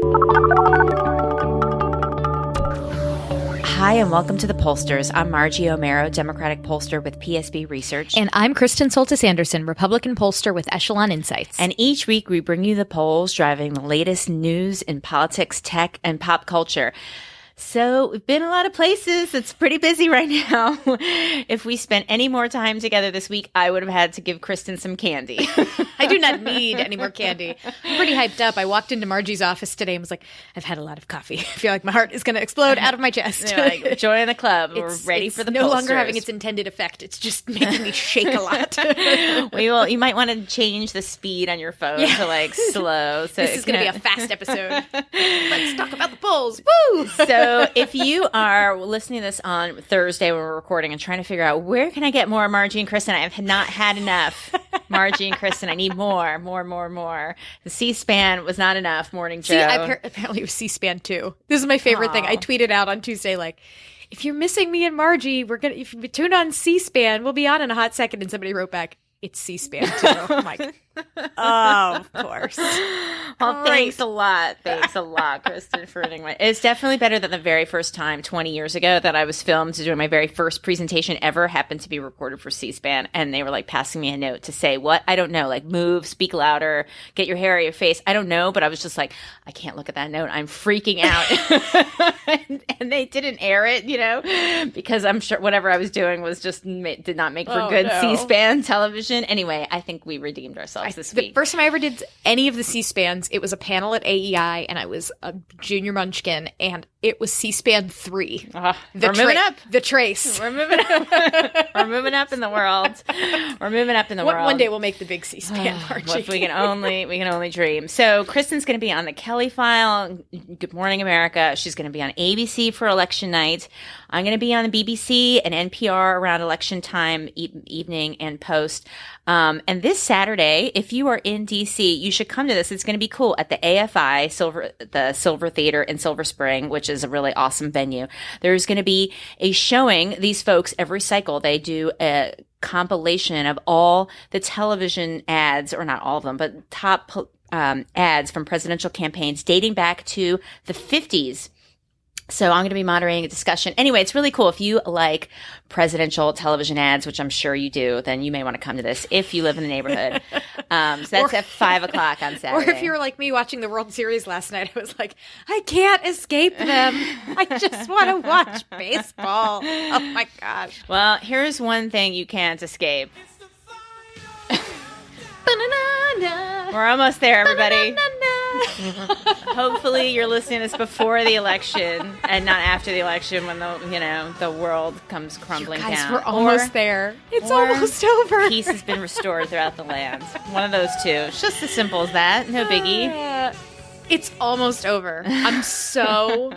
Hi, and welcome to the Pollsters. I'm Margie Omero, Democratic pollster with PSB Research. And I'm Kristen Soltis-Anderson, Republican pollster with Echelon Insights. And each week we bring you the polls driving the latest news in politics, tech, and pop culture. So we've been a lot of places. It's pretty busy right now. If we spent any more time together this week, I would have had to give Kristen some candy. I do not need any more candy. I'm pretty hyped up. I walked into Margie's office today and was like, I've had a lot of coffee. I feel like my heart is going to explode out of my chest. Like, join the club. We're ready for the no pollsters. longer having its intended effect. It's just making me shake a lot. You might want to change the speed on your phone to like slow. So this is going to be a fast episode. Let's talk about the polls. Woo! So if you are listening to this on Thursday when we're recording and trying to figure out where can I get more Margie and Kristen, I have not had enough Margie and Kristen. I need more. The C-SPAN was not enough, Morning Joe. Apparently it was C-SPAN too. This is my favorite thing. I tweeted out on Tuesday, like, if you're missing me and Margie, if you tune on C-SPAN, we'll be on in a hot second. And somebody wrote back, it's C-SPAN too. I'm like, oh, of course. Well, thanks a lot. Kristen, for reading my. It's definitely better than the very first time 20 years ago that I was filmed doing my very first presentation ever happened to be recorded for C-SPAN, and they were like passing me a note to say what I don't know, like move, speak louder, get your hair out of your face. I don't know, but I was just like, I can't look at that note. I'm freaking out, and they didn't air it, because I'm sure whatever I was doing was just did not make for good C-SPAN television. Anyway, I think we redeemed ourselves this week. The first time I ever did any of the C-SPANs, it was a panel at AEI, and I was a junior munchkin, and it was C-SPAN 3. We're moving up. The Trace. We're moving up. We're moving up in the world. One day we'll make the big C-SPAN, Margie. If we can only dream. So Kristen's going to be on the Kelly File, Good Morning America. She's going to be on ABC for election night. I'm going to be on the BBC and NPR around election time, evening and post. And this Saturday, if you are in DC, you should come to this. It's going to be cool at the AFI, the Silver Theater in Silver Spring, which is a really awesome venue. There's going to be a showing. These folks, every cycle, they do a compilation of all the television ads, or not all of them, but top ads from presidential campaigns dating back to the 50s. So I'm going to be moderating a discussion. Anyway, it's really cool. If you like presidential television ads, which I'm sure you do, then you may want to come to this if you live in the neighborhood. So that's at 5 o'clock on Saturday. Or if you were like me watching the World Series last night, I was like, I can't escape them. I just want to watch baseball. Oh, my gosh. Well, here's one thing you can't escape. We're almost there, everybody. Hopefully you're listening to this before the election and not after the election when the world comes crumbling down. We're almost there. It's almost over. Peace has been restored throughout the land. One of those two. It's just as simple as that. No biggie. It's almost over. I'm so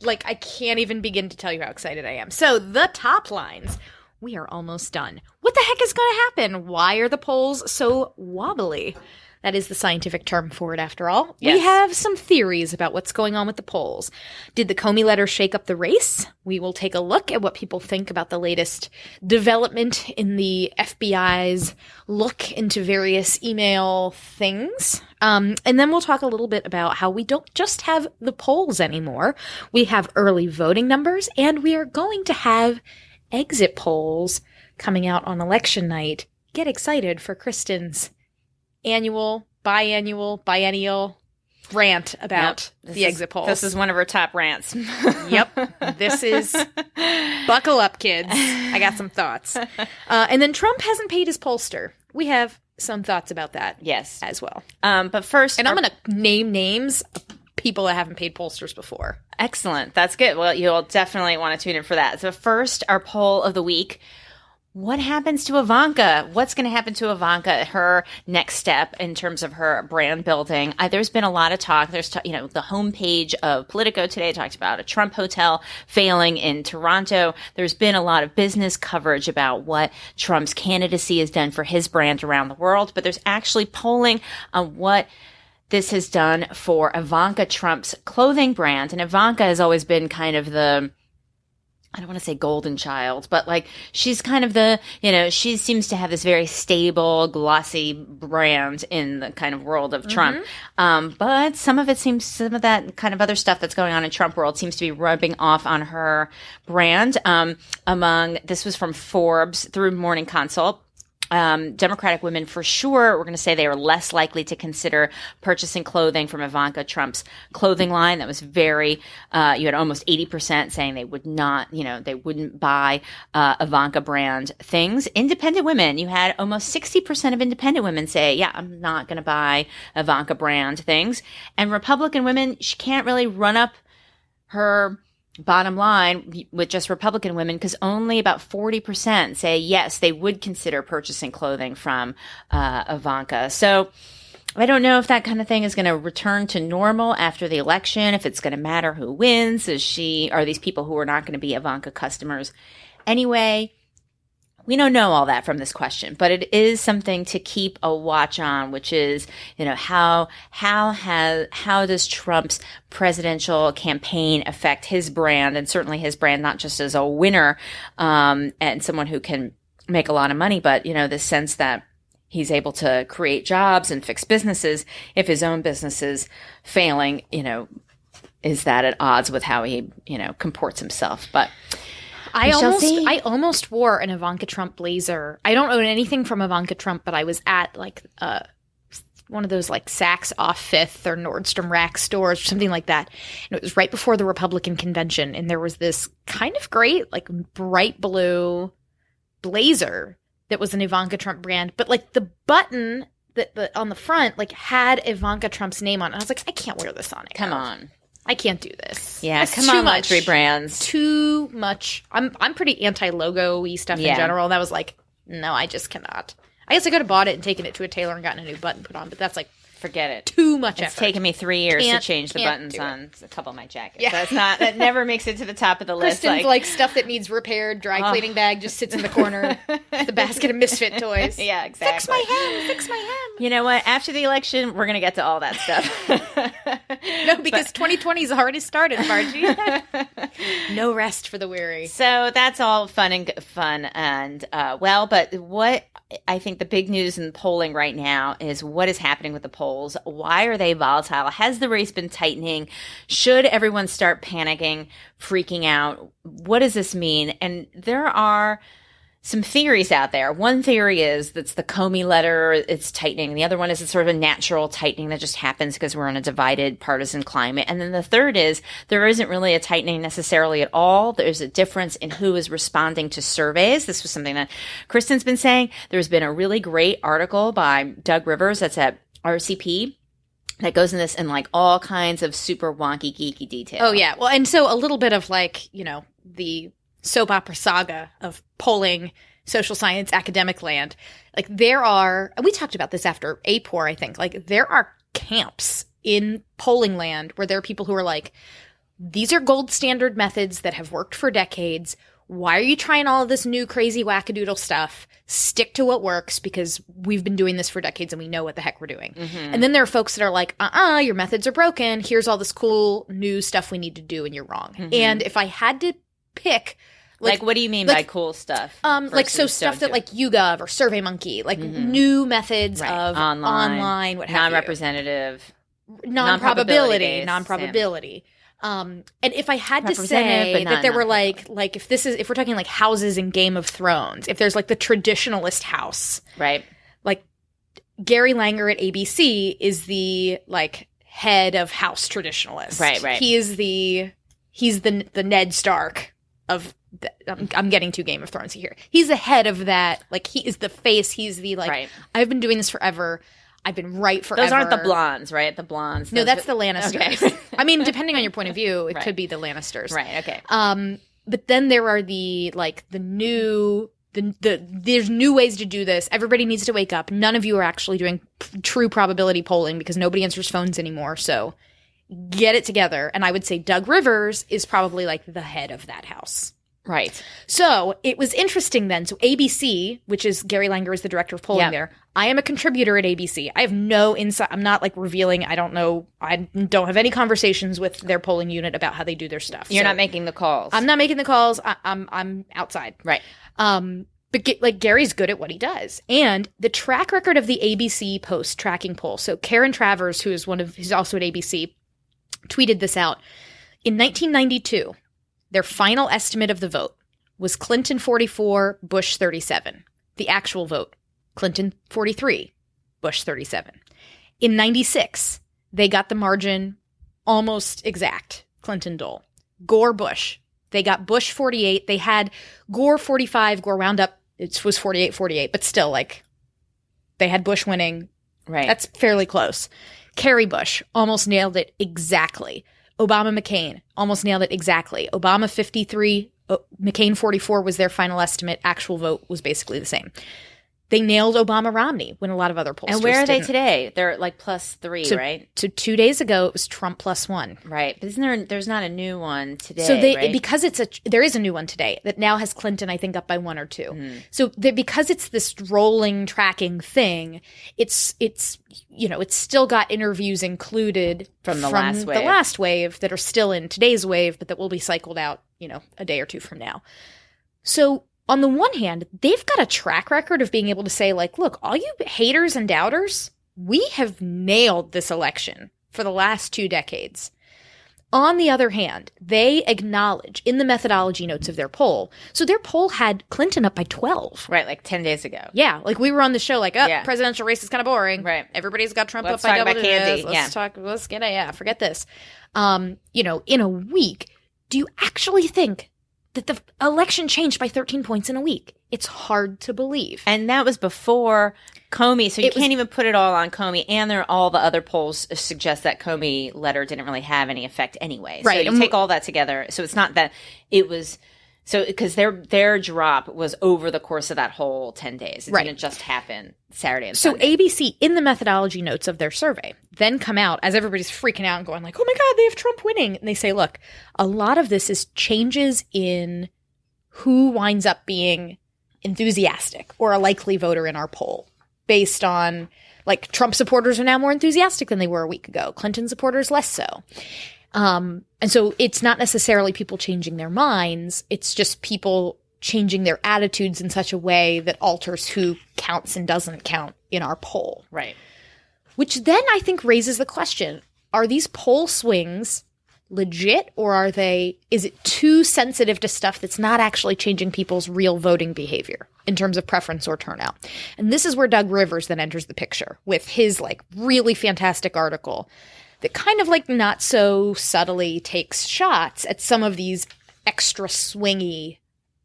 I can't even begin to tell you how excited I am. So the top lines. We are almost done. What the heck is going to happen? Why are the polls so wobbly? That is the scientific term for it, after all. Yes. We have some theories about what's going on with the polls. Did the Comey letter shake up the race? We will take a look at what people think about the latest development in the FBI's look into various email things. And then we'll talk a little bit about how we don't just have the polls anymore. We have early voting numbers, and we are going to have exit polls coming out on election night. Get excited for Kristen's annual, biennial rant about the exit polls. This is one of her top rants. Yep. This is buckle up, kids. I got some thoughts. And then Trump hasn't paid his pollster. We have some thoughts about that. Yes. As well. But first, and I'm going to name names of people that haven't paid pollsters before. Excellent. That's good. Well, you'll definitely want to tune in for that. So first, our poll of the week. What happens to Ivanka? What's going to happen to Ivanka, her next step in terms of her brand building? There's been a lot of talk. There's, the homepage of Politico today talked about a Trump hotel failing in Toronto. There's been a lot of business coverage about what Trump's candidacy has done for his brand around the world. But there's actually polling on what this has done for Ivanka Trump's clothing brand. And Ivanka has always been kind of the I don't want to say golden child, but like she's kind of the, she seems to have this very stable, glossy brand in the kind of world of Trump. But some of that kind of other stuff that's going on in Trump world seems to be rubbing off on her brand. This was from Forbes through Morning Consult. Democratic women, for sure, we're going to say they are less likely to consider purchasing clothing from Ivanka Trump's clothing line. That was very, you had almost 80% saying they would not, they wouldn't buy Ivanka brand things. Independent women, you had almost 60% of independent women say, yeah, I'm not going to buy Ivanka brand things. And Republican women, she can't really run up her bottom line with just Republican women, because only about 40% say yes, they would consider purchasing clothing from Ivanka. So I don't know if that kind of thing is going to return to normal after the election, if it's going to matter who wins. Are these people who are not going to be Ivanka customers anyway? We don't know all that from this question, but it is something to keep a watch on, which is, how does Trump's presidential campaign affect his brand, and certainly his brand, not just as a winner, and someone who can make a lot of money, but, the sense that he's able to create jobs and fix businesses if his own business is failing, is that at odds with how he, comports himself? But I almost wore an Ivanka Trump blazer. I don't own anything from Ivanka Trump, but I was at like one of those like Saks off Fifth or Nordstrom Rack stores or something like that. And it was right before the Republican convention, and there was this kind of great like bright blue blazer that was an Ivanka Trump brand, but like the button that on the front like had Ivanka Trump's name on it. I was like, I can't wear this on it. Come on. I can't do this. Yeah, come on, luxury brands. Too much. I'm pretty anti-logo-y stuff in general. And I was like, no, I just cannot. I guess I could have bought it and taken it to a tailor and gotten a new button put on, but that's like, forget it. Too much effort. It's taken me 3 years to change the buttons on a couple of my jackets. Yeah. So that never makes it to the top of the list. Kristen's like stuff that needs repaired, dry cleaning bag just sits in the corner. The basket of misfit toys. Yeah, exactly. Fix my hem. You know what? After the election, we're going to get to all that stuff. No, because 2020's already started, Margie. No rest for the weary. So that's all fun and but what I think the big news in polling right now is what is happening with the polls. Why are they volatile? Has the race been tightening? Should everyone start panicking, freaking out? What does this mean? And there are some theories out there. One theory is that's the Comey letter, it's tightening. The other one is it's sort of a natural tightening that just happens because we're in a divided partisan climate. And then the third is there isn't really a tightening necessarily at all. There's a difference in who is responding to surveys. This was something that Kristen's been saying. There's been a really great article by Doug Rivers that's at RCP that goes in this in like all kinds of super wonky, geeky detail. Oh, yeah. Well, and so a little bit of like, the soap opera saga of polling, social science, academic land. Like we talked about this after APOR, I think, like there are camps in polling land where there are people who are like, these are gold standard methods that have worked for decades. Why are you trying all of this new crazy wackadoodle stuff? Stick to what works because we've been doing this for decades and we know what the heck we're doing. Mm-hmm. And then there are folks that are like, your methods are broken. Here's all this cool new stuff we need to do and you're wrong. Mm-hmm. And if I had to pick, like what do you mean by cool stuff? Like so stuff that like YouGov or SurveyMonkey, like new methods of online, what have you. Non-representative. Non-probability. And if I had to say that there were like if we're talking like houses in Game of Thrones, if there's like the traditionalist house, right? Like Gary Langer at ABC is the like head of house traditionalists, right? He's the Ned Stark of. I'm getting too Game of Thrones here. He's the head of that. Like he is the face. He's the like. Right. I've been doing this forever. I've been right forever. Those aren't the blondes, right? The blondes. No, that's the Lannisters. Okay. I mean, depending on your point of view, it could be the Lannisters. Right. Okay. But then there are there's new ways to do this. Everybody needs to wake up. None of you are actually doing true probability polling because nobody answers phones anymore. So get it together. And I would say Doug Rivers is probably like the head of that house. Right. So it was interesting then. So ABC, which is Gary Langer is the director of polling there. I am a contributor at ABC. I have no insight. I'm not like revealing. I don't know. I don't have any conversations with their polling unit about how they do their stuff. You're not making the calls. I'm not making the calls. I'm outside. Right. But Gary's good at what he does. And the track record of the ABC Post tracking poll. So Karen Travers, who's also at ABC, tweeted this out. In 1992, their final estimate of the vote was Clinton 44, Bush 37. The actual vote, Clinton 43, Bush 37. In 96, they got the margin almost exact, Clinton Dole. Gore Bush. They got Bush 48. They had Gore 45. Gore wound up, it was 48-48, but still, like, they had Bush winning. Right. That's fairly close. Kerry Bush almost nailed it exactly. Obama McCain almost nailed it exactly. Obama 53, McCain 44 was their final estimate. Actual vote was basically the same. They nailed Obama Romney when a lot of other pollsters And where are they didn't. today? They're like +3, right? So 2 days ago, it was Trump +1. Right. But there's not a new one today, So right? because there is a new one today that now has Clinton, I think, up by 1 or 2. Mm-hmm. So because it's this rolling tracking thing, it's still got interviews included From the last wave that are still in today's wave, but that will be cycled out, a day or two from now. So on the one hand, they've got a track record of being able to say, like, look, all you haters and doubters, we have nailed this election for the last 2 decades. On the other hand, they acknowledge in the methodology notes of their poll, so their poll had Clinton up by 12. Right, like 10 days ago. Yeah, like we were on the show like, presidential race is kind of boring. Right. Everybody's got Trump Let's up by talk double about candy. digits. Forget this. In a week, do you actually think that the election changed by 13 points in a week? It's hard to believe. And that was before Comey, so you can't even put it all on Comey. And all the other polls suggest that Comey letter didn't really have any effect anyway. Right. So you take all that together. So it's not that it was – so because their drop was over the course of that whole 10 days. It didn't just happen Saturday and Sunday. So ABC, in the methodology notes of their survey, then come out as everybody's freaking out and going like, oh my God, they have Trump winning. And they say, look, a lot of this is changes in who winds up being enthusiastic or a likely voter in our poll based on, like, Trump supporters are now more enthusiastic than they were a week ago. Clinton supporters less so. And so it's not necessarily people changing their minds. It's just people changing their attitudes in such a way that alters who counts and doesn't count in our poll. Right. Which then I think raises the question, are these poll swings legit, or is it too sensitive to stuff that's not actually changing people's real voting behavior in terms of preference or turnout? And this is where Doug Rivers then enters the picture with his like really fantastic article that kind of like not so subtly takes shots at some of these extra swingy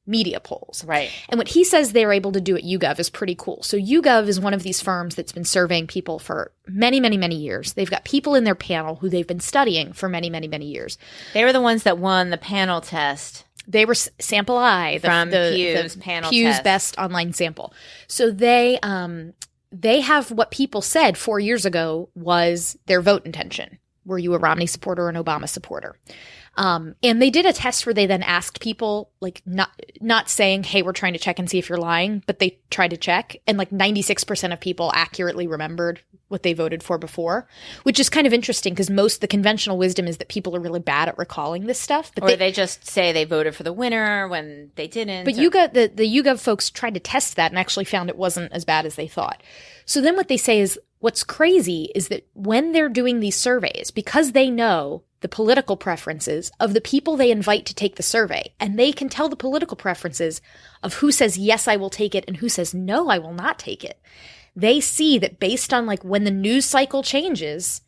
media polls. Right. And what he says they're able to do at YouGov is pretty cool. So YouGov is one of these firms that's been surveying people for many, many, many years. They've got people in their panel who they've been studying for many, many, many years. They were the ones that won the panel test. They were Sample I, from Pew's panel Pew's test. best online sample. So they have what people said 4 years ago was their vote intention. Were you a Romney supporter or an Obama supporter? And they did a test where they then asked people, like, not saying, hey, we're trying to check and see if you're lying, but they tried to check. And like 96% of people accurately remembered what they voted for before, which is kind of interesting because the conventional wisdom is that people are really bad at recalling this stuff. But or they just say they voted for the winner when they didn't. But the YouGov folks tried to test that and actually found it wasn't as bad as they thought. So then what they say is, what's crazy is that when they're doing these surveys, because they know the political preferences of the people they invite to take the survey, and they can tell the political preferences of who says, yes, I will take it, and who says, no, I will not take it. They see that based on like when the news cycle changes,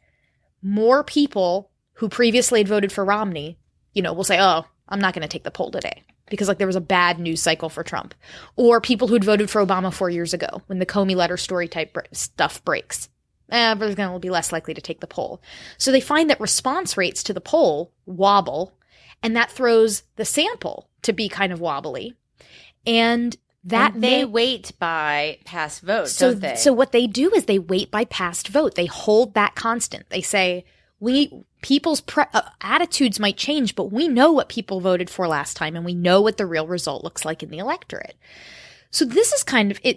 more people who previously had voted for Romney, will say, oh, I'm not going to take the poll today because like there was a bad news cycle for Trump. Or people who'd voted for Obama 4 years ago when the Comey letter story type stuff breaks. They're going to be less likely to take the poll. So they find that response rates to the poll wobble, and that throws the sample to be kind of wobbly. And they weight by past votes, don't they? So what they do is they weight by past vote. They hold that constant. They say, people's attitudes might change, but we know what people voted for last time, and we know what the real result looks like in the electorate. So this is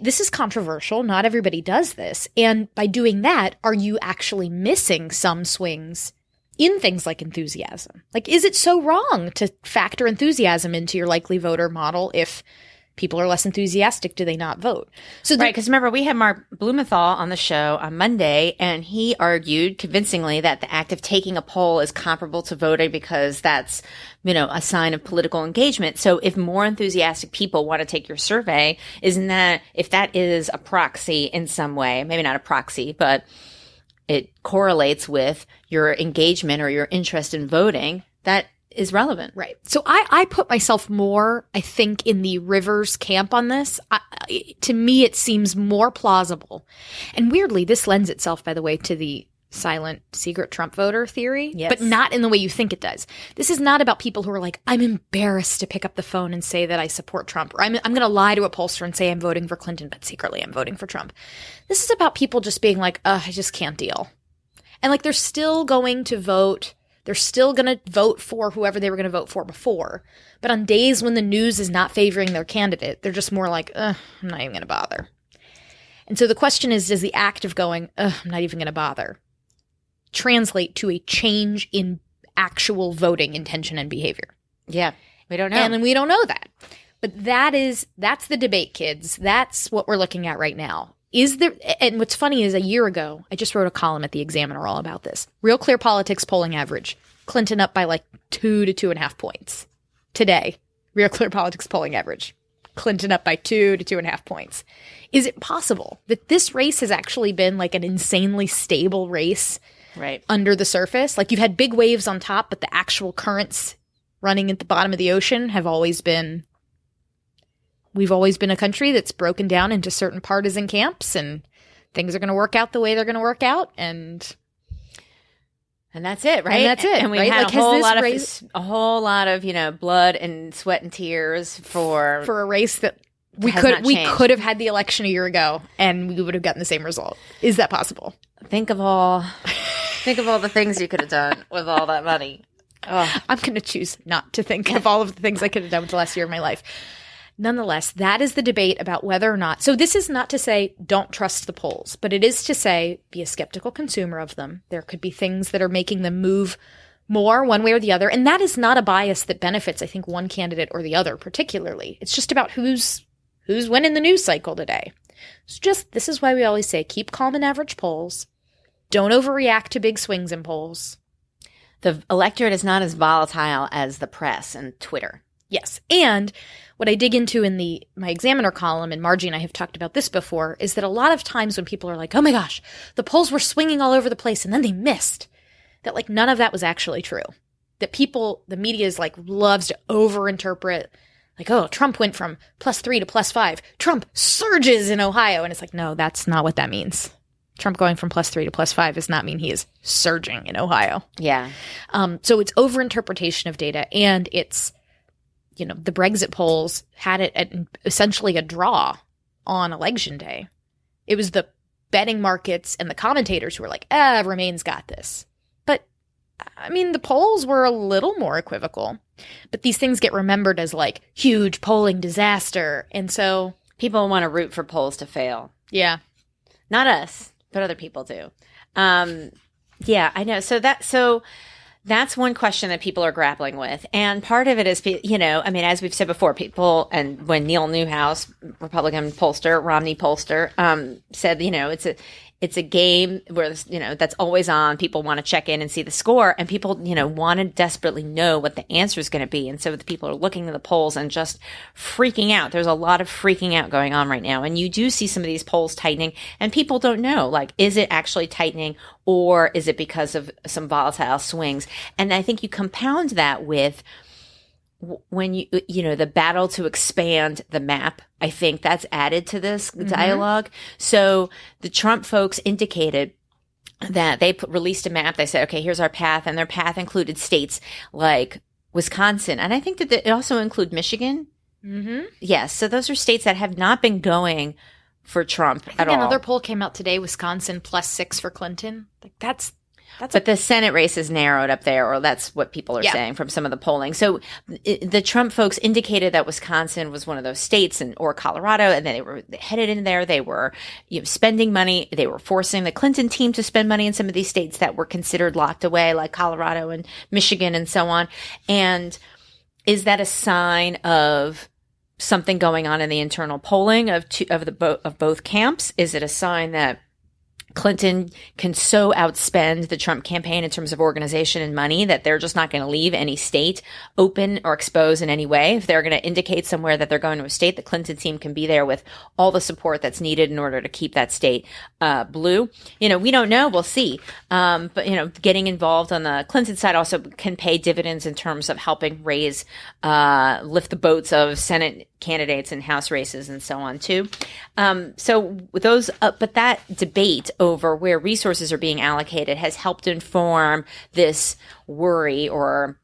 this is controversial. Not everybody does this. And by doing that, are you actually missing some swings in things like enthusiasm? Like, is it so wrong to factor enthusiasm into your likely voter model if people are less enthusiastic? Do they not vote? So right, because remember, we had Mark Blumenthal on the show on Monday, and he argued convincingly that the act of taking a poll is comparable to voting because that's, a sign of political engagement. So if more enthusiastic people want to take your survey, if that is a proxy in some way, maybe not a proxy, but it correlates with your engagement or your interest in voting, that is relevant. Right. So I put myself more, I think, in the Rivers camp on this. To me, it seems more plausible. And weirdly, this lends itself, by the way, to the silent, secret Trump voter theory, yes, but not in the way you think it does. This is not about people who are like, I'm embarrassed to pick up the phone and say that I support Trump, or I'm going to lie to a pollster and say I'm voting for Clinton, but secretly I'm voting for Trump. This is about people just being like, I just can't deal. And like, they're still going to vote. They're still going to vote for whoever they were going to vote for before. But on days when the news is not favoring their candidate, they're just more like, I'm not even going to bother. And so the question is, does the act of going, I'm not even going to bother, translate to a change in actual voting intention and behavior? Yeah, we don't know. And we don't know that. But that's the debate, kids. That's what we're looking at right now. And what's funny is a year ago, I just wrote a column at the Examiner all about this. Real Clear Politics polling average, Clinton up by like 2 to 2.5 points. Today, Real Clear Politics polling average, Clinton up by 2 to 2.5 points. Is it possible that this race has actually been like an insanely stable race right under the surface? Like, you've had big waves on top, but the actual currents running at the bottom of the ocean have always been... We've always been a country that's broken down into certain partisan camps, and things are going to work out the way they're going to work out, and that's it, right? And that's it. And we right? had like, a whole lot of blood and sweat and tears for a race that we could have had the election a year ago, and we would have gotten the same result. Is that possible? Think of all the things you could have done with all that money. Oh. I'm going to choose not to think of all of the things I could have done with the last year of my life. Nonetheless, that is the debate about whether or not. So this is not to say don't trust the polls, but it is to say be a skeptical consumer of them. There could be things that are making them move more one way or the other. And that is not a bias that benefits, I think, one candidate or the other particularly. It's just about who's winning the news cycle today. So this is why we always say keep calm in average polls. Don't overreact to big swings in polls. The electorate is not as volatile as the press and Twitter. Yes. And what I dig into in my Examiner column, and Margie and I have talked about this before, is that a lot of times when people are like, oh my gosh, the polls were swinging all over the place and then they missed, that like none of that was actually true. That the media is like loves to overinterpret, like, oh, Trump went from +3 to +5. Trump surges in Ohio. And it's like, no, that's not what that means. Trump going from +3 to +5 does not mean he is surging in Ohio. Yeah. So it's overinterpretation of data, and it's, the Brexit polls had it at essentially a draw on election day. It was the betting markets and the commentators who were like, Remain's got this. But, I mean, the polls were a little more equivocal. But these things get remembered as like huge polling disaster. And so people want to root for polls to fail. Yeah. Not us, but other people do. Yeah, I know. So that's one question that people are grappling with. And part of it is, as we've said before, people, and when Neil Newhouse, Republican pollster, Romney pollster, said, it's a game where, that's always on. People want to check in and see the score, and people, want to desperately know what the answer is going to be. And so the people are looking at the polls and just freaking out. There's a lot of freaking out going on right now. And you do see some of these polls tightening, and people don't know, like, is it actually tightening, or is it because of some volatile swings? And I think you compound that with when the battle to expand the map. I think that's added to this dialogue. So the Trump folks indicated that they released a map. They said, okay, here's our path. And their path included states like Wisconsin. And I think that it also include Michigan. Mm-hmm. Yes. So those are states that have not been going for Trump at all. Another poll came out today, Wisconsin +6 for Clinton. Like, that's But the Senate race is narrowed up there, or that's what people are saying from some of the polling. So the Trump folks indicated that Wisconsin was one of those states, or Colorado, and they were headed in there. They were spending money. They were forcing the Clinton team to spend money in some of these states that were considered locked away, like Colorado and Michigan and so on. And is that a sign of something going on in the internal polling of both camps? Is it a sign that Clinton can so outspend the Trump campaign in terms of organization and money that they're just not going to leave any state open or exposed in any way? If they're going to indicate somewhere that they're going to a state, the Clinton team can be there with all the support that's needed in order to keep that state blue. We don't know. We'll see. But getting involved on the Clinton side also can pay dividends in terms of helping lift the boats of Senate candidates in House races and so on too. So with those, but that debate over where resources are being allocated has helped inform this worry or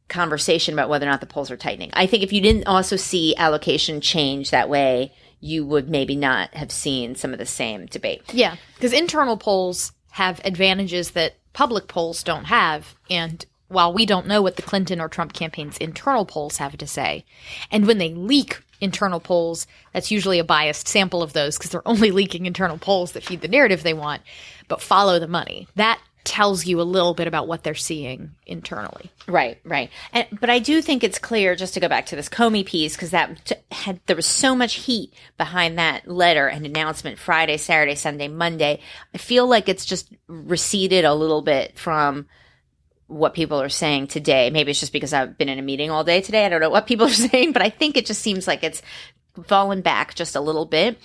conversation about whether or not the polls are tightening. I think if you didn't also see allocation change that way, you would maybe not have seen some of the same debate. Yeah, because internal polls have advantages that public polls don't have. And while we don't know what the Clinton or Trump campaign's internal polls have to say, and when they leak internal polls, that's usually a biased sample of those because they're only leaking internal polls that feed the narrative they want, but follow the money. That tells you a little bit about what they're seeing internally. Right. But I do think it's clear, just to go back to this Comey piece, because there was so much heat behind that letter and announcement Friday, Saturday, Sunday, Monday. I feel like it's just receded a little bit from what people are saying today. Maybe it's just because I've been in a meeting all day today. I don't know what people are saying, but I think it just seems like it's fallen back just a little bit.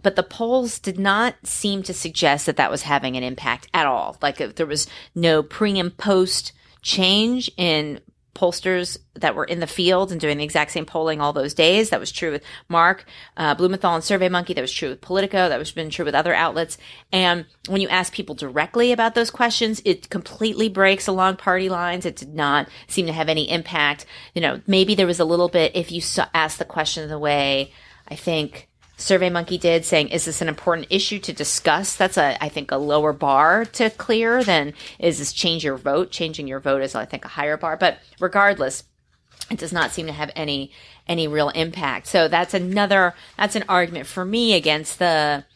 But the polls did not seem to suggest that was having an impact at all. Like there was no pre and post change in pollsters that were in the field and doing the exact same polling all those days. That was true with Mark Blumenthal and SurveyMonkey. That was true with Politico. That was been true with other outlets. And when you ask people directly about those questions, it completely breaks along party lines. It did not seem to have any impact. Maybe there was a little bit if you asked the question the way I think SurveyMonkey did, saying, is this an important issue to discuss? That's I think a lower bar to clear than is this change your vote. Changing your vote is, I think, a higher bar. But regardless, it does not seem to have any real impact. So that's an argument for me against the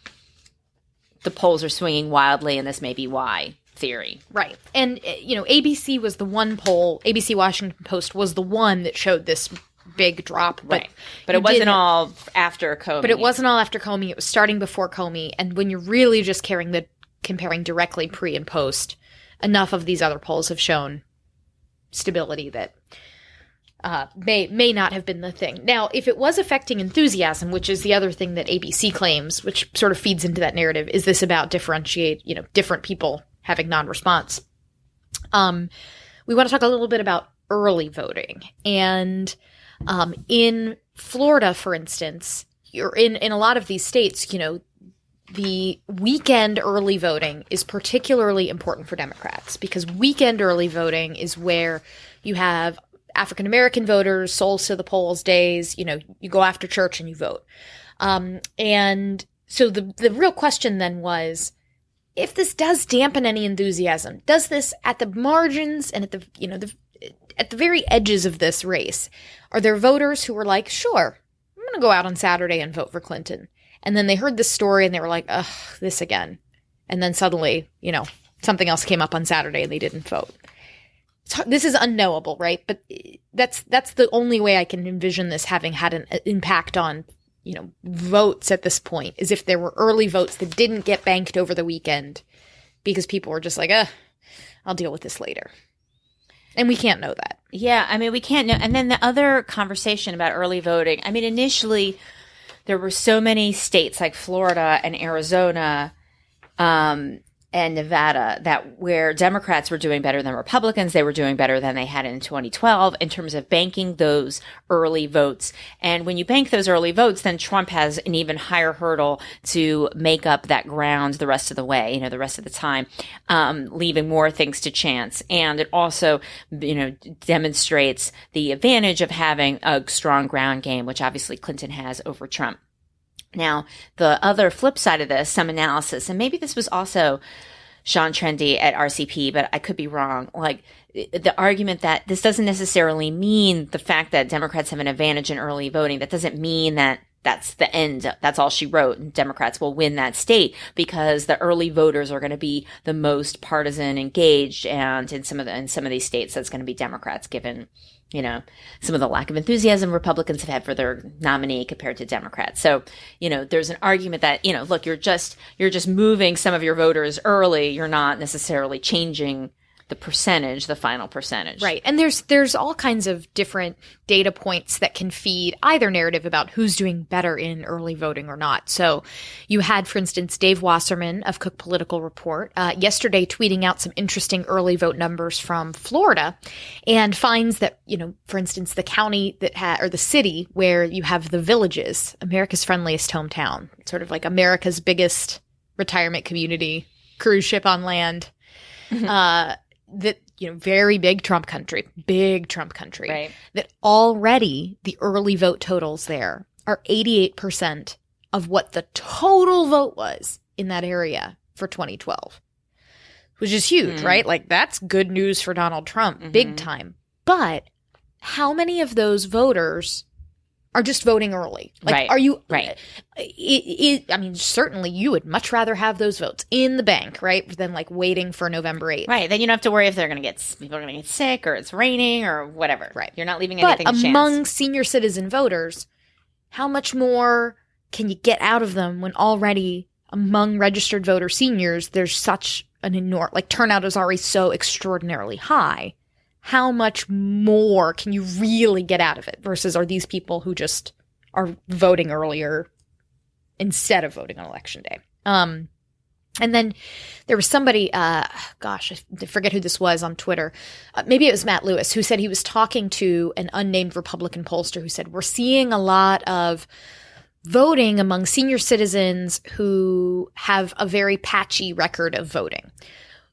polls are swinging wildly and this may be why theory. Right. And, ABC was the one poll, ABC Washington Post was the one that showed this big drop, but it wasn't all after Comey. But it wasn't all after Comey. It was starting before Comey. And when you're really just comparing directly pre and post, enough of these other polls have shown stability that may not have been the thing. Now, if it was affecting enthusiasm, which is the other thing that ABC claims, which sort of feeds into that narrative, is this about different people having non-response? We want to talk a little bit about early voting. And in Florida, for instance, you're in a lot of these states, the weekend early voting is particularly important for Democrats because weekend early voting is where you have African-American voters, souls to the polls days, you go after church and you vote. And so the real question then was, if this does dampen any enthusiasm, does this at the margins and at the very edges of this race, are there voters who were like, sure, I'm going to go out on Saturday and vote for Clinton? And then they heard this story and they were like, ugh, this again. And then suddenly, something else came up on Saturday and they didn't vote. This is unknowable, right? But that's the only way I can envision this having had an impact on, votes at this point, is if there were early votes that didn't get banked over the weekend because people were just like, I'll deal with this later. And we can't know that. Yeah, we can't know. And then the other conversation about early voting, initially there were so many states like Florida and Arizona and Nevada where Democrats were doing better than Republicans. They were doing better than they had in 2012 in terms of banking those early votes. And when you bank those early votes, then Trump has an even higher hurdle to make up that ground the rest of the way, the rest of the time, leaving more things to chance. And it also, demonstrates the advantage of having a strong ground game, which obviously Clinton has over Trump. Now, the other flip side of this, some analysis, and maybe this was also Sean Trendy at RCP, but I could be wrong. Like the argument that this doesn't necessarily mean the fact that Democrats have an advantage in early voting. That doesn't mean that that's the end. That's all she wrote. And Democrats will win that state because the early voters are going to be the most partisan engaged. And in some of these states, that's going to be Democrats, given, you know, some of the lack of enthusiasm Republicans have had for their nominee compared to Democrats. So, you know, there's an argument that, you know, look, you're just moving some of your voters early. You're not necessarily changing the percentage, the final percentage. Right. And there's all kinds of different data points that can feed either narrative about who's doing better in early voting or not. So you had, for instance, Dave Wasserman of Cook Political Report yesterday tweeting out some interesting early vote numbers from Florida and finds that, you know, for instance, the county that or the city where you have the Villages, America's friendliest hometown, sort of like America's biggest retirement community, cruise ship on land, that, you know, very big Trump country, Right. that already the early vote totals there are 88% of what the total vote was in that area for 2012, which is huge, right? Like that's good news for Donald Trump, big time. But how many of those voters are just voting early? Like, Right. are you, Right. I mean, certainly you would much rather have those votes in the bank, right? Than like waiting for November 8th. Right. Then you don't have to worry if people are going to get sick or it's raining or whatever. Right. You're not leaving But anything to chance. among senior citizen voters, how much more can you get out of them when already among registered voter seniors, there's such an enormous, like turnout is already so extraordinarily high. How much more can you really get out of it versus are these people who just are voting earlier instead of voting on election day? And then there was somebody, gosh, I forget who this was on Twitter. Maybe it was Matt Lewis, who said he was talking to an unnamed Republican pollster who said, we're seeing a lot of voting among senior citizens who have a very patchy record of voting.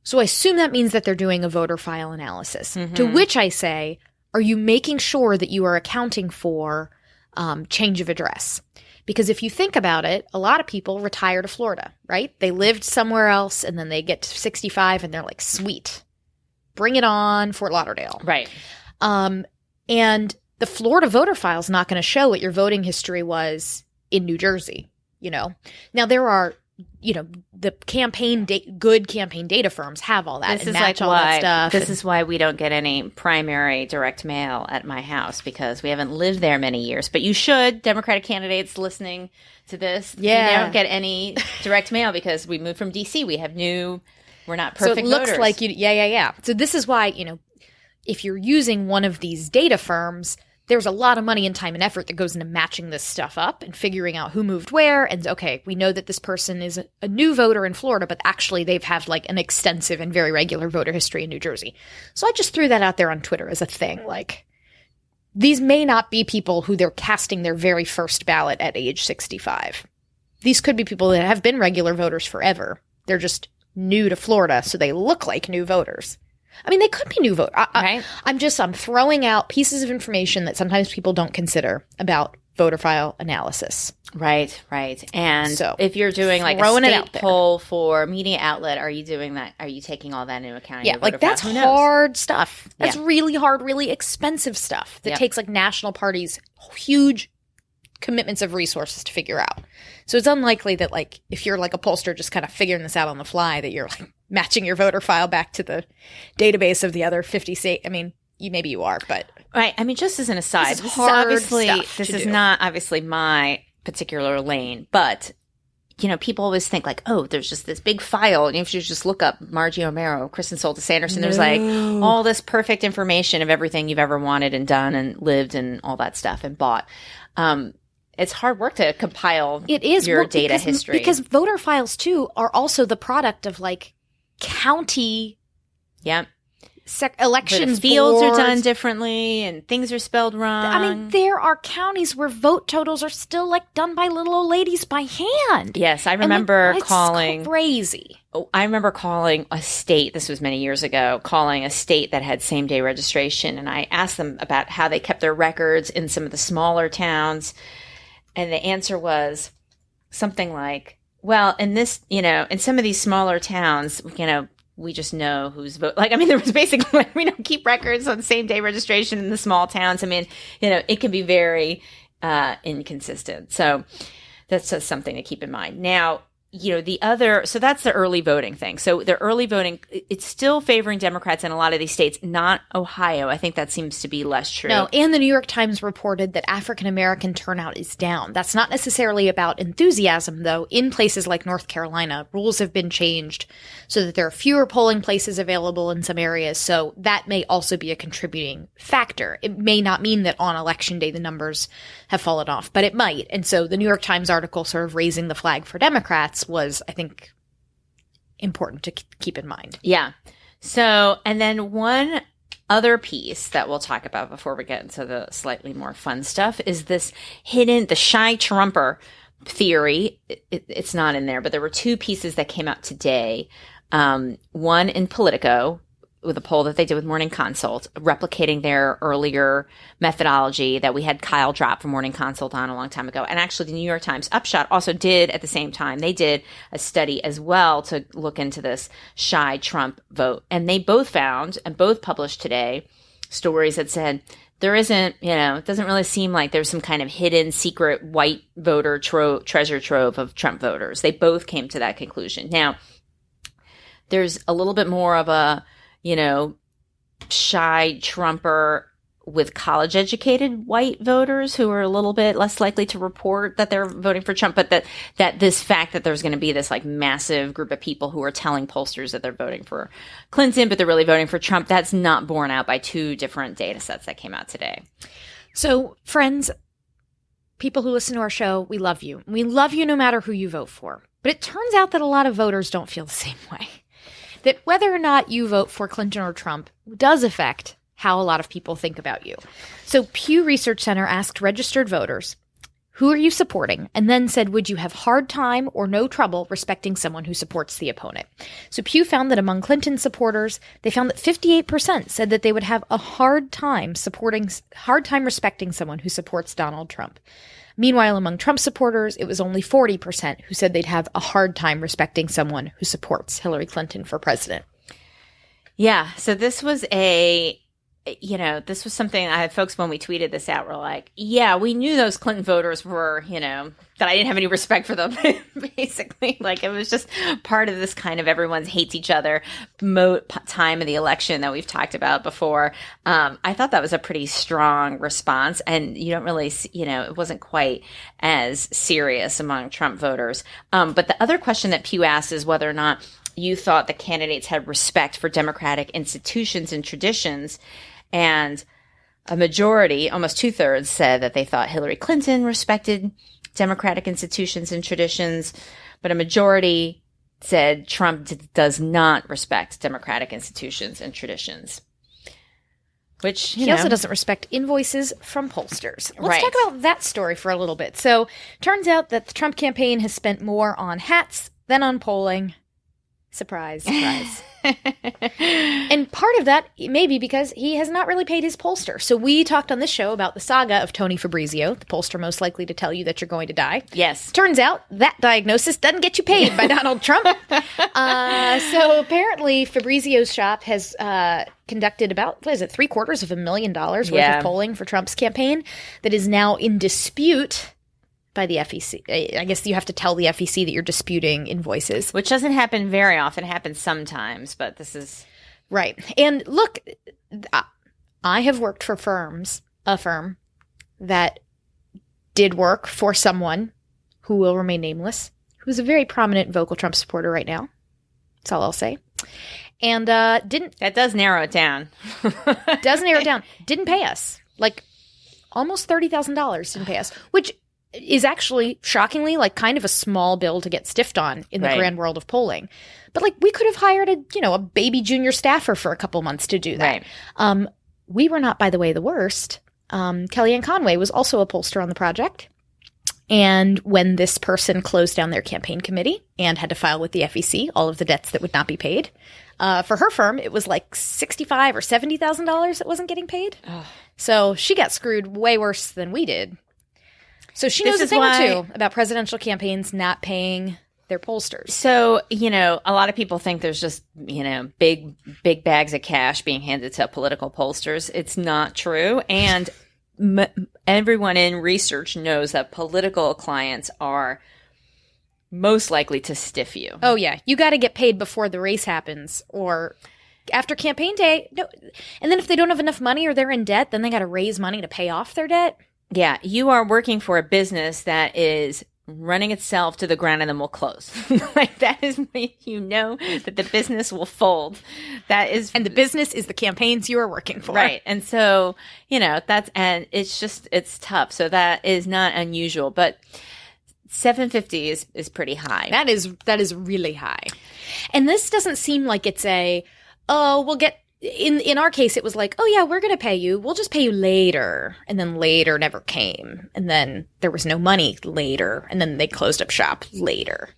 So I assume that means that they're doing a voter file analysis, to which I say, are you making sure that you are accounting for change of address? Because if you think about it, a lot of people retire to Florida, right? They lived somewhere else and then they get to 65 and they're like, sweet, bring it on, Fort Lauderdale. Right. And the Florida voter file is not going to show what your voting history was in New Jersey, you know? Now there are, you know, the good campaign data firms have all that and match all that stuff. This is why we don't get any primary direct mail at my house because we haven't lived there many years. But you should, Democratic candidates listening to this. Yeah. You don't get any direct mail because we moved from D.C. We're not perfect So it looks voters. like you, yeah. So this is why, you know, if you're using one of these data firms, there's a lot of money and time and effort that goes into matching this stuff up and figuring out who moved where. And okay, we know that this person is a new voter in Florida, but actually they've had like an extensive and very regular voter history in New Jersey. So I just threw that out there on Twitter as a thing. Like, these may not be people who they're casting their very first ballot at age 65. These could be people that have been regular voters forever. They're just new to Florida, so they look like new voters. I mean, they could be new voters. Right. I'm throwing out pieces of information that sometimes people don't consider about voter file analysis. Right. And So, if you're doing like a throwing it state out there. poll for media outlet, are you doing that? Are you taking all that into account? in Yeah, your voter like that's file? Who knows? hard stuff. That's Yeah. really hard, really expensive stuff that Yep. takes like national parties huge commitments of resources to figure out. So it's unlikely that like if you're like a pollster just kind of figuring this out on the fly that you're like matching your voter file back to the database of the other 50 states. I mean, maybe you are, but Right. I mean, just as an aside, This is hard stuff this to is do. not obviously my particular lane, but you know, people always think like, oh, there's just this big file, and if you just look up Margie Omero, Kristen Soltis Anderson, there's like all this perfect information of everything you've ever wanted and done and lived and all that stuff and bought. It's hard work to compile it is your well, data because, history because voter files too are also the product of like county yeah. Where elections the fields are boards. done differently and things are spelled wrong. I mean, there are counties where vote totals are still like done by little old ladies by hand. Yes, I And, like, remember it's calling. crazy. I remember calling a state, this was many years ago, calling a state that had same day registration. And I asked them about how they kept their records in some of the smaller towns. And the answer was something like, Well, in this, in some of these smaller towns, we just know who's vote. Like, I mean, there was basically, we don't keep records on the same day registration in the small towns. I mean, it can be very inconsistent. So that's just something to keep in mind. Now, so that's the early voting thing. So the early voting, it's still favoring Democrats in a lot of these states, not Ohio. I think that seems to be less true. No, and the New York Times reported that African-American turnout is down. That's not necessarily about enthusiasm, though. In places like North Carolina, rules have been changed so that there are fewer polling places available in some areas. So that may also be a contributing factor. It may not mean that on Election Day the numbers have fallen off, but it might. And so the New York Times article sort of raising the flag for Democrats was, I think, important to keep in mind. Yeah. So, and then one other piece that we'll talk about before we get into the slightly more fun stuff is this the shy Trumper theory. It's not in there, but there were two pieces that came out today. One in Politico, with a poll that they did with Morning Consult, replicating their earlier methodology that we had Kyle drop from Morning Consult on a long time ago. And actually the New York Times Upshot also did at the same time. They did a study as well to look into this shy Trump vote. And they both found, and both published today, stories that said there isn't, it doesn't really seem like there's some kind of hidden secret white voter treasure trove of Trump voters. They both came to that conclusion. Now, there's a little bit more of a, shy Trumper with college-educated white voters who are a little bit less likely to report that they're voting for Trump, but that this fact that there's going to be this like massive group of people who are telling pollsters that they're voting for Clinton, but they're really voting for Trump, that's not borne out by two different data sets that came out today. So, friends, people who listen to our show, we love you. We love you no matter who you vote for. But it turns out that a lot of voters don't feel the same way. That whether or not you vote for Clinton or Trump does affect how a lot of people think about you. So Pew Research Center asked registered voters, who are you supporting? And then said, would you have hard time or no trouble respecting someone who supports the opponent? So Pew found that among Clinton supporters, they found that 58% said that they would have a hard time respecting someone who supports Donald Trump. Meanwhile, among Trump supporters, it was only 40% who said they'd have a hard time respecting someone who supports Hillary Clinton for president. Yeah. So this was this was something I had folks when we tweeted this out were like, yeah, we knew those Clinton voters were, that I didn't have any respect for them, basically. Like, it was just part of this kind of everyone's hates each other time of the election that we've talked about before. I thought that was a pretty strong response. And you don't really, it wasn't quite as serious among Trump voters. But the other question that Pew asked is whether or not you thought the candidates had respect for democratic institutions and traditions. And a majority, almost 2/3, said that they thought Hillary Clinton respected democratic institutions and traditions, but a majority said Trump does not respect democratic institutions and traditions. Which, he also doesn't respect invoices from pollsters. Let's Right. talk about that story for a little bit. So, turns out that the Trump campaign has spent more on hats than on polling. Surprise, surprise. And part of that may be because he has not really paid his pollster. So we talked on this show about the saga of Tony Fabrizio, the pollster most likely to tell you that you're going to die. Yes. Turns out that diagnosis doesn't get you paid by Donald Trump. So apparently Fabrizio's shop has conducted about, $750,000 worth of polling for Trump's campaign that is now in dispute by the FEC. I guess you have to tell the FEC that you're disputing invoices. Which doesn't happen very often. It happens sometimes, but this is... Right. And look, I have worked for a firm that did work for someone who will remain nameless, who's a very prominent vocal Trump supporter right now. That's all I'll say. And didn't... That does narrow it down. Didn't pay us. Like, almost $30,000 didn't pay us, which... is actually shockingly like kind of a small bill to get stiffed on in the grand world of polling. But like we could have hired a baby junior staffer for a couple months to do that. Right. We were not, by the way, the worst. Kellyanne Conway was also a pollster on the project. And when this person closed down their campaign committee and had to file with the FEC all of the debts that would not be paid, for her firm, it was like $65,000 or $70,000 that wasn't getting paid. Oh. So she got screwed way worse than we did. So she knows a thing or two about presidential campaigns not paying they're pollsters. So, a lot of people think there's just, big bags of cash being handed to political pollsters. It's not true. And everyone in research knows that political clients are most likely to stiff you. Oh, yeah. You got to get paid before the race happens or after campaign day. No. And then if they don't have enough money or they're in debt, then they got to raise money to pay off their debt. Yeah. You are working for a business that is running itself to the ground and then will close. Like that is when you know that the business will fold. And the business is the campaigns you are working for. Right. And so, it's tough. So that is not unusual, but 750 is pretty high. That is really high. And this doesn't seem like it's we'll get in our case it was like, oh yeah, we're going to pay you. We'll just pay you later. And then later never came. And then there was no money later. And then they closed up shop later.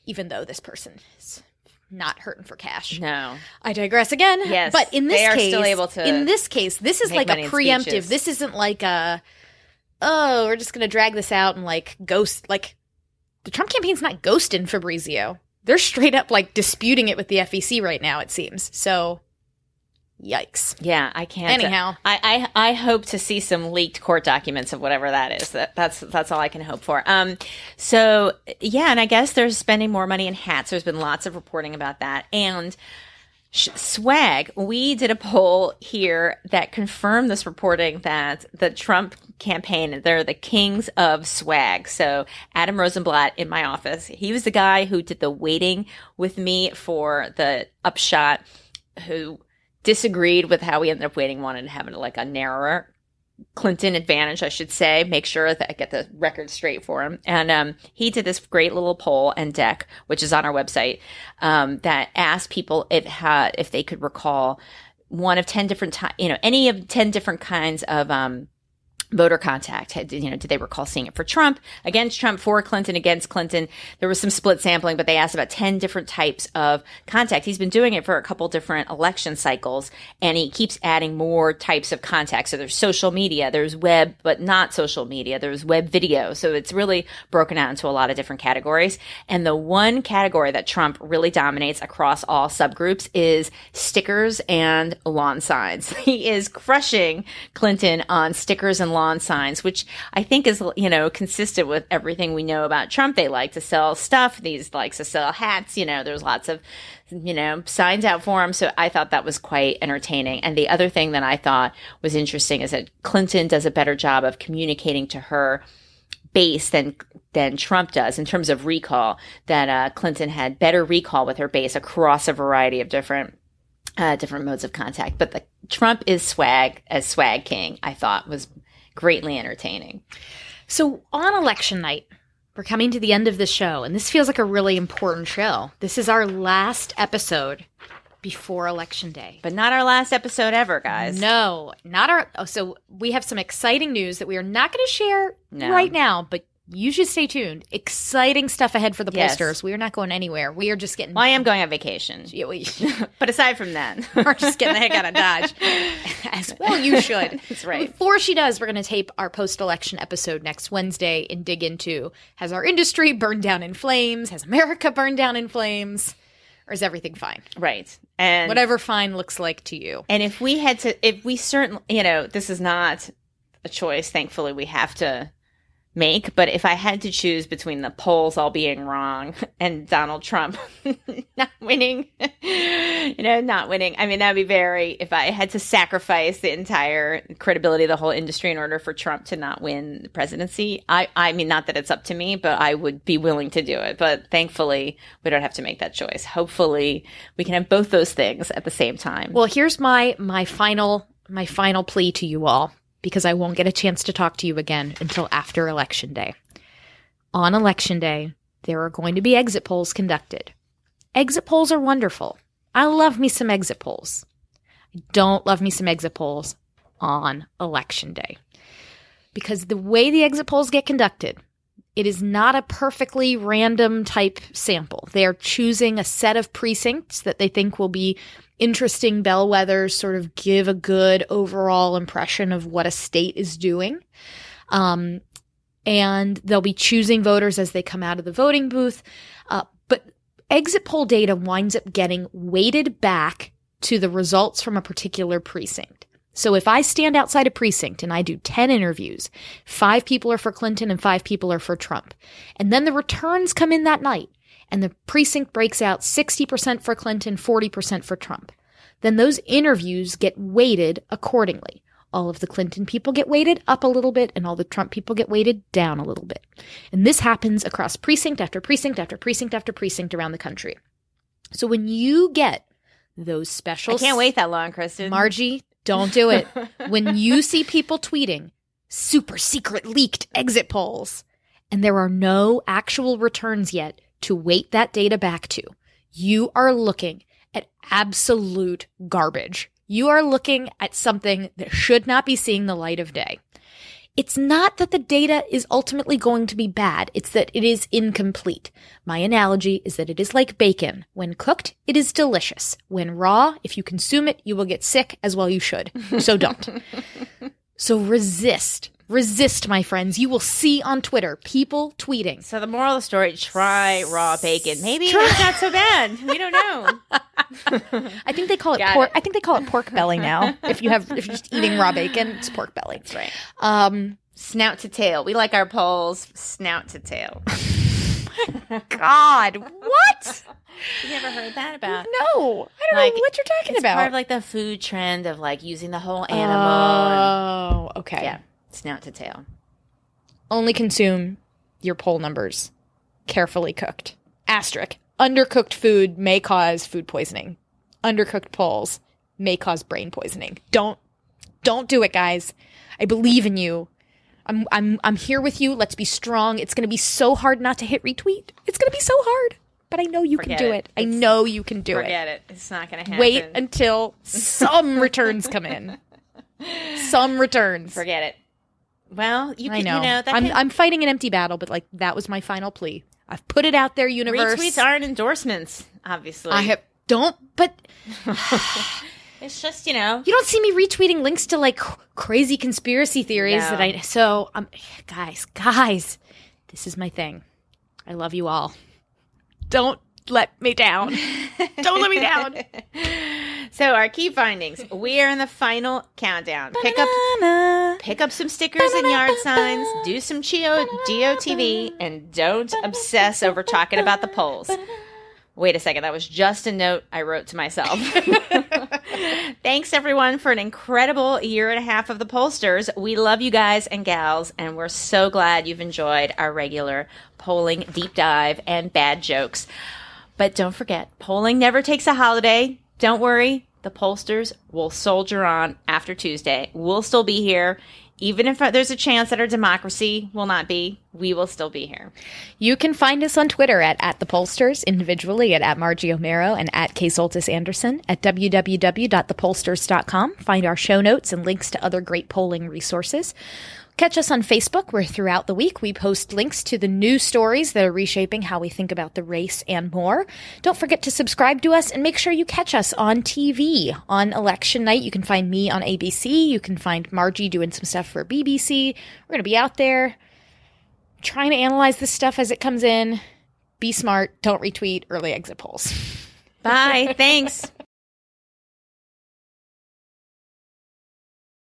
Even though this person is not hurting for cash. No. I digress again. Yes. But in this case, still able to this is like a preemptive. Speeches. This isn't like we're just going to drag this out and like ghost, like the Trump campaign's not ghosting Fabrizio. They're straight up like disputing it with the FEC right now, it seems. So, yikes. Yeah, I can't. Anyhow. I hope to see some leaked court documents of whatever that is. That's all I can hope for. So, yeah, and I guess they're spending more money in hats. There's been lots of reporting about that. And swag, we did a poll here that confirmed this reporting that the Trump campaign, they're the kings of swag. So Adam Rosenblatt in my office, he was the guy who did the waiting with me for the upshot, who disagreed with how we ended up waiting, wanted to have it like a narrower Clinton advantage, I should say, make sure that I get the record straight for him. And he did this great little poll and deck, which is on our website, that asked people if they could recall one of 10 different any of 10 different kinds of voter contact. Did they recall seeing it for Trump, against Trump, for Clinton, against Clinton? There was some split sampling, but they asked about 10 different types of contact. He's been doing it for a couple different election cycles, and he keeps adding more types of contact. So there's social media, there's web, but not social media, there's web video. So it's really broken out into a lot of different categories. And the one category that Trump really dominates across all subgroups is stickers and lawn signs. He is crushing Clinton on stickers and lawn signs, which I think is, consistent with everything we know about Trump. They like to sell stuff. These likes to sell hats. There's lots of, signs out for him. So I thought that was quite entertaining. And the other thing that I thought was interesting is that Clinton does a better job of communicating to her base than Trump does in terms of recall, that Clinton had better recall with her base across a variety of different modes of contact. But the Trump is swag king, I thought was greatly entertaining. So on election night, we're coming to the end of the show, and this feels like a really important show. This is our last episode before Election Day. But not our last episode ever, guys. No, not our... Oh, so we have some exciting news that we are not going to share right now, but you should stay tuned. Exciting stuff ahead for the pollsters. We are not going anywhere. We are just getting... Well, I am going on vacation. But aside from that... we're just getting the heck out of Dodge. As well you should. That's right. Before she does, we're going to tape our post-election episode next Wednesday and dig into, has our industry burned down in flames? Has America burned down in flames? Or is everything fine? Right. And whatever fine looks like to you. And if we certainly, this is not a choice, thankfully, we have to make, but if I had to choose between the polls all being wrong and Donald Trump not winning, I mean, that'd be if I had to sacrifice the entire credibility of the whole industry in order for Trump to not win the presidency, I mean, not that it's up to me, but I would be willing to do it. But thankfully, we don't have to make that choice. Hopefully, we can have both those things at the same time. Well, here's my final plea to you all, because I won't get a chance to talk to you again until after Election Day. On Election Day, there are going to be exit polls conducted. Exit polls are wonderful. I love me some exit polls. I don't love me some exit polls on Election Day. Because the way the exit polls get conducted, it is not a perfectly random type sample. They are choosing a set of precincts that they think will be interesting bellwethers, sort of give a good overall impression of what a state is doing. And they'll be choosing voters as they come out of the voting booth. But exit poll data winds up getting weighted back to the results from a particular precinct. So if I stand outside a precinct and I do 10 interviews, 5 people are for Clinton and 5 people are for Trump, and then the returns come in that night, and the precinct breaks out 60% for Clinton, 40% for Trump, then those interviews get weighted accordingly. All of the Clinton people get weighted up a little bit, and all the Trump people get weighted down a little bit. And this happens across precinct after precinct after precinct after precinct around the country. So when you get those special... I can't wait that long, Kristen. Margie, don't do it. When you see people tweeting super secret leaked exit polls, and there are no actual returns yet to weight that data back to, you are looking at absolute garbage. You are looking at something that should not be seeing the light of day. It's not that the data is ultimately going to be bad. It's that it is incomplete. My analogy is that it is like bacon. When cooked, it is delicious. When raw, if you consume it, you will get sick, as well you should. So don't. So resist. Resist, my friends. You will see on Twitter people tweeting. So the moral of the story, try raw bacon. Maybe it's not so bad. We don't know. I think they call it pork. I think they call it pork belly now. If you're just eating raw bacon, it's pork belly. That's right. Snout to tail. We like our polls snout to tail. God, what? You never heard that about? No, I don't know what you're talking about. It's part of like the food trend of like using the whole animal. Oh, okay. Yeah, snout to tail. Only consume your poll numbers carefully cooked. Asterisk. Undercooked food may cause food poisoning. Undercooked polls may cause brain poisoning. Don't do it, guys. I believe in you. I'm here with you. Let's be strong. It's going to be so hard not to hit retweet. It's going to be so hard. But I know you can do it. I know you can do it. Forget it. It's not going to happen. Wait until some returns come in. Some returns. Forget it. Well, you can, I know. I'm fighting an empty battle, but like that was my final plea. I've put it out there, universe. Retweets aren't endorsements, obviously. But it's just, you know. You don't see me retweeting links to like crazy conspiracy theories guys, this is my thing. I love you all. Don't let me down. Don't let me down. So our key findings. We are in the final countdown. Pick up some stickers and yard signs. Do some GOTV. And don't obsess over talking about the polls. Wait a second. That was just a note I wrote to myself. Thanks, everyone, for an incredible year and a half of the pollsters. We love you guys and gals, and we're so glad you've enjoyed our regular polling deep dive and bad jokes. But don't forget, polling never takes a holiday. Don't worry. The pollsters will soldier on after Tuesday. We'll still be here. Even if there's a chance that our democracy will not be, we will still be here. You can find us on Twitter at the pollsters, individually at Margie Omero and at Soltis Anderson, at www.thepollsters.com. Find our show notes and links to other great polling resources. Catch us on Facebook, where throughout the week we post links to the new stories that are reshaping how we think about the race and more. Don't forget to subscribe to us and make sure you catch us on TV. On election night, you can find me on ABC. You can find Margie doing some stuff for BBC. We're going to be out there trying to analyze this stuff as it comes in. Be smart. Don't retweet early exit polls. Bye. Thanks.